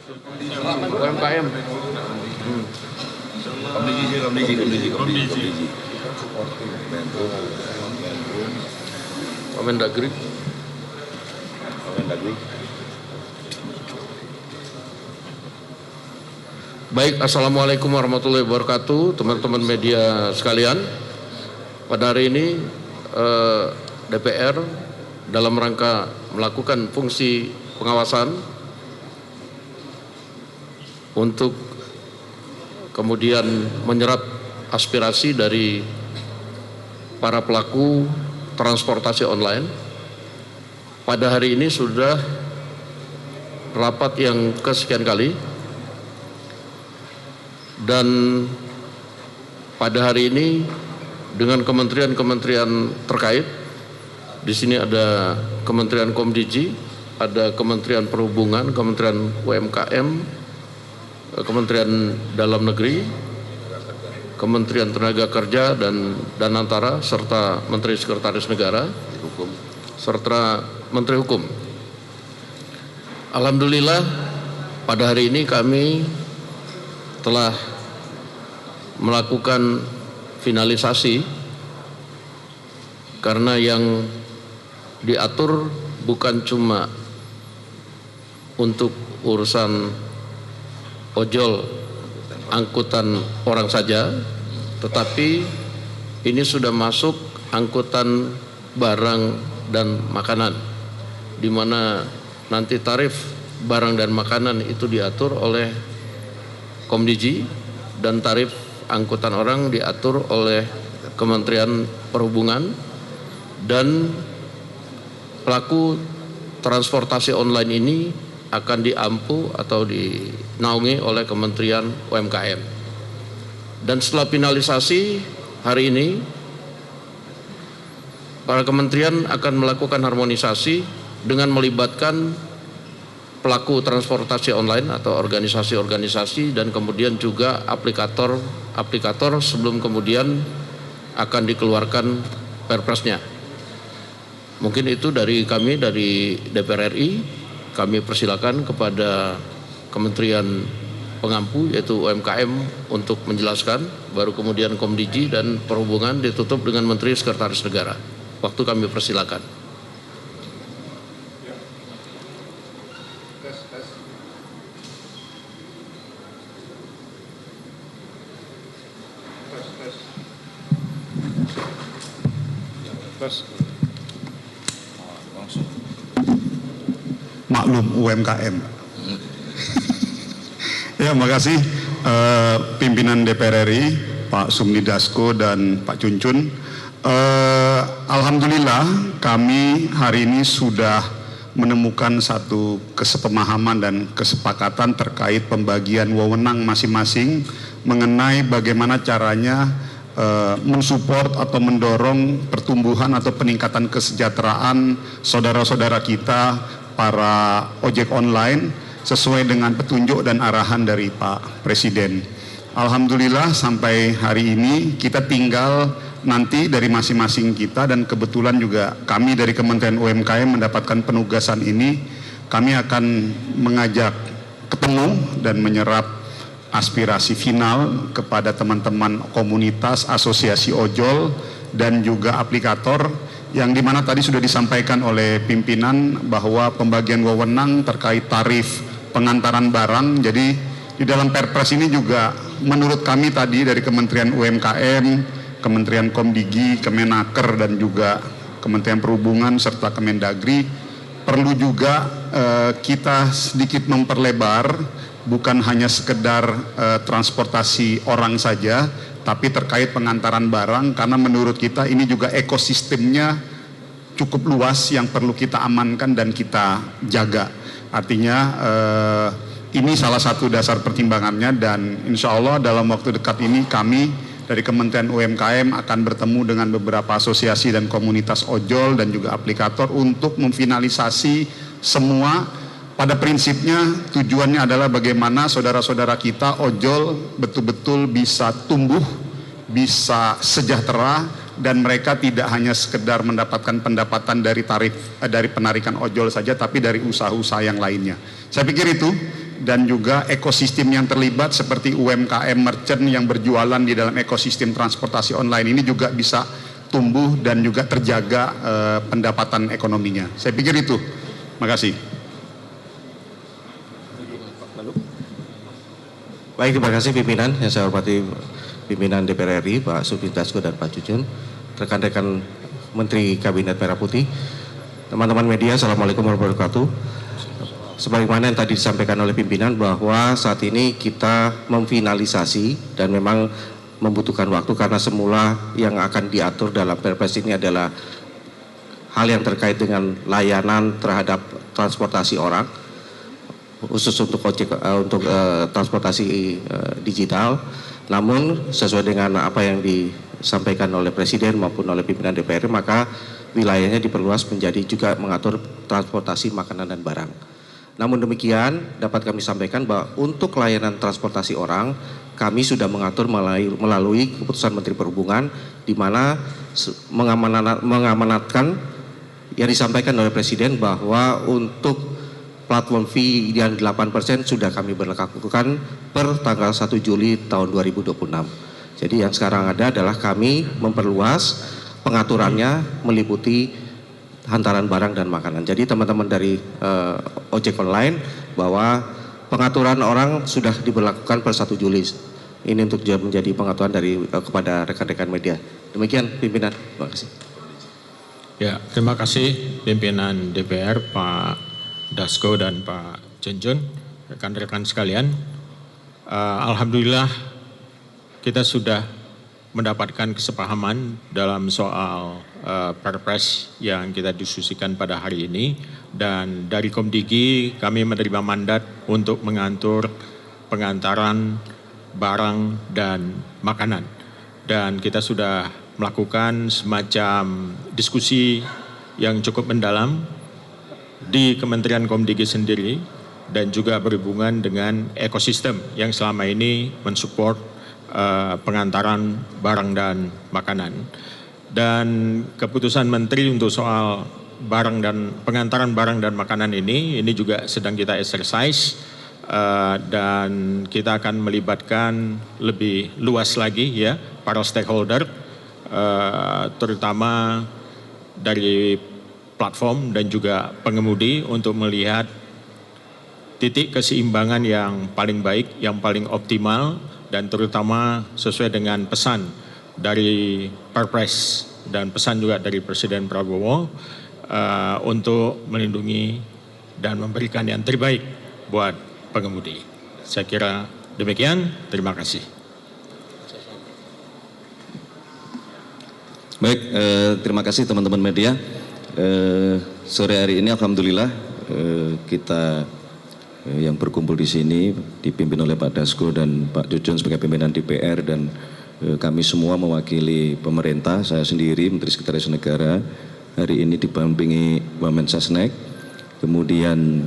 UMKM. Kondisi. Kemendagri. Baik, assalamualaikum warahmatullahi wabarakatuh, teman-teman media sekalian. Pada hari ini DPR dalam rangka melakukan fungsi pengawasan untuk kemudian menyerap aspirasi dari para pelaku transportasi online. Pada hari ini sudah rapat yang kesekian kali, dan pada hari ini dengan kementerian-kementerian terkait. Di sini ada Kementerian Komdiji, ada Kementerian Perhubungan, Kementerian UMKM, Kementerian Dalam Negeri, Kementerian Tenaga Kerja dan Danantara, serta Menteri Sekretaris Negara, serta Menteri Hukum. Alhamdulillah pada hari ini kami telah melakukan finalisasi, karena yang diatur bukan cuma untuk urusan ojol angkutan orang saja, tetapi ini sudah masuk angkutan barang dan makanan, di mana nanti tarif barang dan makanan itu diatur oleh Komdiji dan tarif angkutan orang diatur oleh Kementerian Perhubungan, dan pelaku transportasi online ini akan diampu atau dinaungi oleh Kementerian UMKM. Dan setelah finalisasi hari ini, para kementerian akan melakukan harmonisasi dengan melibatkan pelaku transportasi online atau organisasi-organisasi, dan kemudian juga aplikator sebelum kemudian akan dikeluarkan perpresnya. Mungkin itu dari kami, dari DPR RI. Kami persilakan kepada Kementerian Pengampu yaitu UMKM untuk menjelaskan, baru kemudian Komdiji dan Perhubungan ditutup dengan Menteri Sekretaris Negara. Waktu kami persilakan. Maklum UMKM. Ya, makasih pimpinan DPR RI, Pak Sumni Dasko dan Pak Cuncun. Alhamdulillah kami hari ini sudah menemukan satu kesepemahaman dan kesepakatan terkait pembagian wewenang masing-masing mengenai bagaimana caranya mensupport atau mendorong pertumbuhan atau peningkatan kesejahteraan saudara-saudara kita para ojek online sesuai dengan petunjuk dan arahan dari Pak Presiden. Alhamdulillah sampai hari ini kita tinggal nanti dari masing-masing kita, dan kebetulan juga kami dari Kementerian UMKM mendapatkan penugasan ini. Kami akan mengajak ketemu dan menyerap aspirasi final kepada teman-teman komunitas asosiasi ojol dan juga aplikator, yang dimana tadi sudah disampaikan oleh pimpinan bahwa pembagian wewenang terkait tarif pengantaran barang. Jadi di dalam perpres ini juga menurut kami tadi dari Kementerian UMKM, Kementerian Komdigi, Kemenaker dan juga Kementerian Perhubungan serta Kemendagri perlu juga kita sedikit memperlebar, bukan hanya sekedar transportasi orang saja, tapi terkait pengantaran barang, karena menurut kita ini juga ekosistemnya cukup luas yang perlu kita amankan dan kita jaga. Artinya ini salah satu dasar pertimbangannya, dan insya Allah dalam waktu dekat ini kami dari Kementerian UMKM akan bertemu dengan beberapa asosiasi dan komunitas ojol dan juga aplikator untuk memfinalisasi semua. Pada prinsipnya tujuannya adalah bagaimana saudara-saudara kita ojol betul-betul bisa tumbuh, bisa sejahtera, dan mereka tidak hanya sekedar mendapatkan pendapatan dari tarif dari penarikan ojol saja, tapi dari usaha-usaha yang lainnya. Saya pikir itu dan juga ekosistem yang terlibat seperti UMKM merchant yang berjualan di dalam ekosistem transportasi online ini juga bisa tumbuh dan juga terjaga pendapatan ekonominya. Saya pikir itu. Makasih. Baik, terima kasih pimpinan. Yang saya hormati pimpinan DPR RI, Pak Supin Dasko dan Pak Jujun, rekan-rekan Menteri Kabinet Merah Putih, teman-teman media, Assalamualaikum warahmatullahi wabarakatuh. Sebagaimana yang tadi disampaikan oleh pimpinan bahwa saat ini kita memfinalisasi dan memang membutuhkan waktu karena semula yang akan diatur dalam Perpres ini adalah hal yang terkait dengan layanan terhadap transportasi orang, khusus untuk transportasi digital. Namun sesuai dengan apa yang disampaikan oleh Presiden maupun oleh pimpinan DPR, maka wilayahnya diperluas menjadi juga mengatur transportasi makanan dan barang. Namun demikian dapat kami sampaikan bahwa untuk layanan transportasi orang kami sudah mengatur melalui keputusan Menteri Perhubungan, di mana mengamanatkan yang disampaikan oleh Presiden bahwa untuk platform fee yang 8% sudah kami berlakukan per tanggal 1 Juli tahun 2026. Jadi yang sekarang ada adalah kami memperluas pengaturannya meliputi hantaran barang dan makanan. Jadi teman-teman dari ojek online bahwa pengaturan orang sudah diberlakukan per 1 Juli. Ini untuk menjadi pengaturan dari kepada rekan-rekan media. Demikian pimpinan. Terima kasih. Ya, terima kasih pimpinan DPR Pak Dasko dan Pak Junjun, rekan-rekan sekalian. Alhamdulillah kita sudah mendapatkan kesepahaman dalam soal Perpres yang kita diskusikan pada hari ini, dan dari Komdigi kami menerima mandat untuk mengatur pengantaran barang dan makanan, dan kita sudah melakukan semacam diskusi yang cukup mendalam di Kementerian Komdigi sendiri dan juga berhubungan dengan ekosistem yang selama ini mensupport pengantaran barang dan makanan. Dan keputusan Menteri untuk soal barang dan pengantaran barang dan makanan ini juga sedang kita exercise, dan kita akan melibatkan lebih luas lagi ya para stakeholder, terutama dari platform dan juga pengemudi untuk melihat titik keseimbangan yang paling baik, yang paling optimal, dan terutama sesuai dengan pesan dari Perpres dan pesan juga dari Presiden Prabowo untuk melindungi dan memberikan yang terbaik buat pengemudi. Saya kira demikian, terima kasih. Baik, terima kasih teman-teman media. Sore hari ini alhamdulillah kita yang berkumpul di sini dipimpin oleh Pak Dasko dan Pak Jujun sebagai pimpinan DPR, dan kami semua mewakili pemerintah. Saya sendiri Menteri Sekretaris Negara hari ini didampingi Wamensasnek, kemudian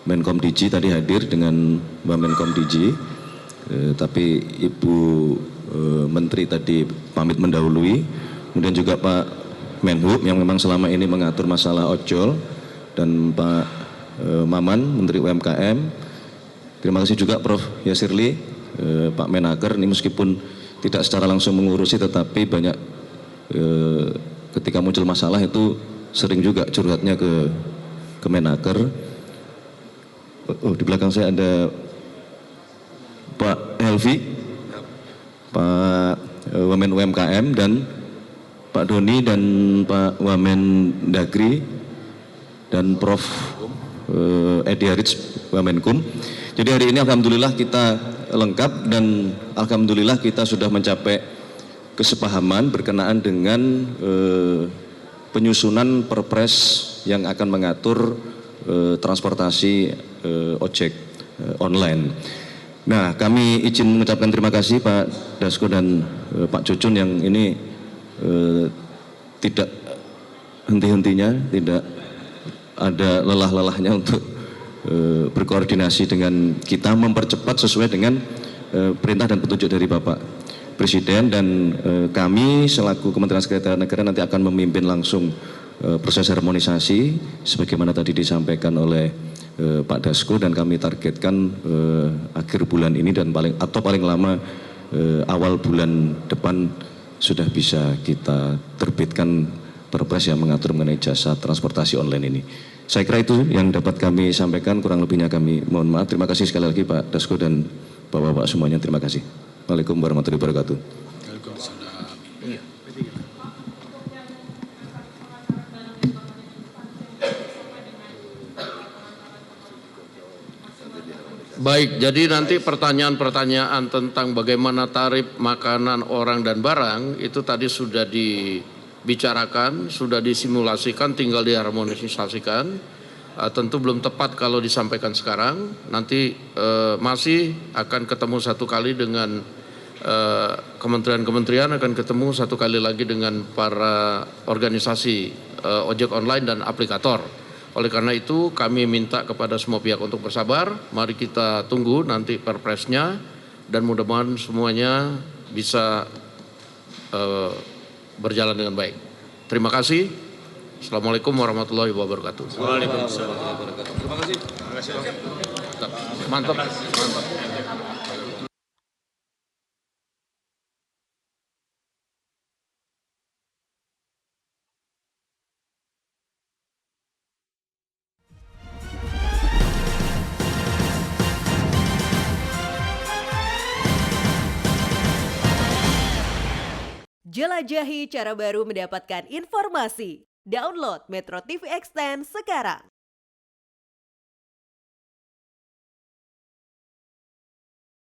Menkom Digi tadi hadir dengan Wamenkom Digi, tapi Ibu Menteri tadi pamit mendahului, kemudian juga Pak Menhub yang memang selama ini mengatur masalah ojol, dan Pak Maman Menteri UMKM. Terima kasih juga Prof. Yasirli, Pak Menaker, ini meskipun tidak secara langsung mengurusi tetapi banyak ketika muncul masalah itu sering juga curhatnya ke Menaker. Di belakang saya ada Pak Helvi, Pak Wamen UMKM, dan Pak Doni dan Pak Wamen Dagri, dan Prof. Edi Harits Wamenkum. Jadi hari ini alhamdulillah kita lengkap, dan alhamdulillah kita sudah mencapai kesepahaman berkenaan dengan penyusunan Perpres yang akan mengatur transportasi ojek online. Nah, kami izin mengucapkan terima kasih Pak Dasko dan Pak Jujun yang ini tidak henti-hentinya, tidak ada lelah-lelahnya untuk berkoordinasi dengan kita, mempercepat sesuai dengan perintah dan petunjuk dari Bapak Presiden, dan kami selaku Kementerian Sekretariat Negara nanti akan memimpin langsung proses harmonisasi sebagaimana tadi disampaikan oleh Pak Dasko, dan kami targetkan akhir bulan ini dan paling lama awal bulan depan sudah bisa kita terbitkan Perpres yang mengatur mengenai jasa transportasi online ini. Saya kira itu yang dapat kami sampaikan, kurang lebihnya kami mohon maaf. Terima kasih sekali lagi Pak Dasko dan Bapak-Bapak semuanya, terima kasih. Waalaikumsalam warahmatullahi wabarakatuh. Baik, jadi nanti pertanyaan-pertanyaan tentang bagaimana tarif makanan orang dan barang itu tadi sudah dibicarakan, sudah disimulasikan, tinggal diharmonisasikan. Tentu belum tepat kalau disampaikan sekarang. Nanti masih akan ketemu satu kali dengan kementerian-kementerian, akan ketemu satu kali lagi dengan para organisasi ojek online dan aplikator. Oleh karena itu kami minta kepada semua pihak untuk bersabar, mari kita tunggu nanti perpresnya dan mudah-mudahan semuanya bisa berjalan dengan baik. Terima kasih. Assalamualaikum warahmatullahi wabarakatuh. Waalaikumsalam. Terima kasih. Mantap. Mantap. Jelajahi cara baru mendapatkan informasi. Download Metro TV Extend sekarang.